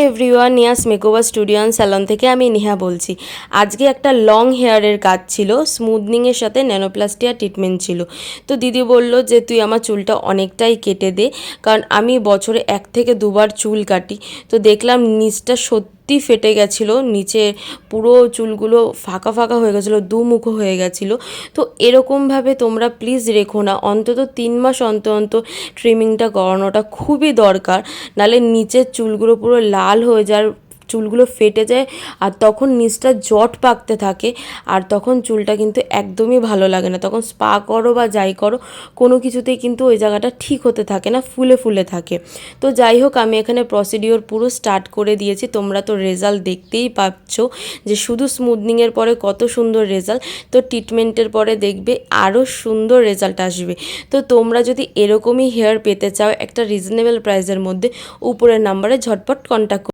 Everyone, নিয়াস makeover studio and salon থেকে আমি নেহা বলছি। আজকে একটা লং হেয়ারের কাজ ছিল, স্মুথনিংয়ের সাথে ন্যানোপ্লাস্টিয়া ট্রিটমেন্ট ছিল। তো দিদি বলল যে তুই আমার চুলটা অনেকটাই কেটে দে, কারণ আমি বছরে 1 থেকে 2 বার চুল কাটি। তো দেখলাম নিচটা সত্যি ফেটে গেছিলো, নিচে পুরো চুলগুলো ফাঁকা ফাঁকা হয়ে গেছিলো, দুমুখো হয়ে গেছিলো। তো এরকমভাবে তোমরা প্লিজ রেখো না, অন্তত 3 মাস অন্তর অন্তর ট্রিমিংটা করানোটা খুবই দরকার। নাহলে নিচের চুলগুলো পুরো লাল হয়ে যায়, চুলগুলো ফেটে যায়, আর তখন নিচটা জট পাকতে থাকে। আর তখন চুলটা কিন্তু একদমই ভালো লাগে না, তখন স্পা করো বা যাই করো কোনো কিছুতেই কিন্তু ওই জায়গাটা ঠিক হতে থাকে না, ফুলে ফুলে থাকে। তো যাই হোক, আমি এখানে প্রসিডিওর পুরো স্টার্ট করে দিয়েছি। তোমরা তো রেজাল্ট দেখতেই পাচ্ছ যে শুধু স্মুথনিংয়ের পরে কত সুন্দর রেজাল্ট, তো ট্রিটমেন্টের পরে দেখবে আরও সুন্দর রেজাল্ট আসবে। তো তোমরা যদি এরকমই হেয়ার পেতে চাও একটা রিজনেবল প্রাইসের মধ্যে, উপরের নাম্বারে ঝটপট কন্ট্যাক্ট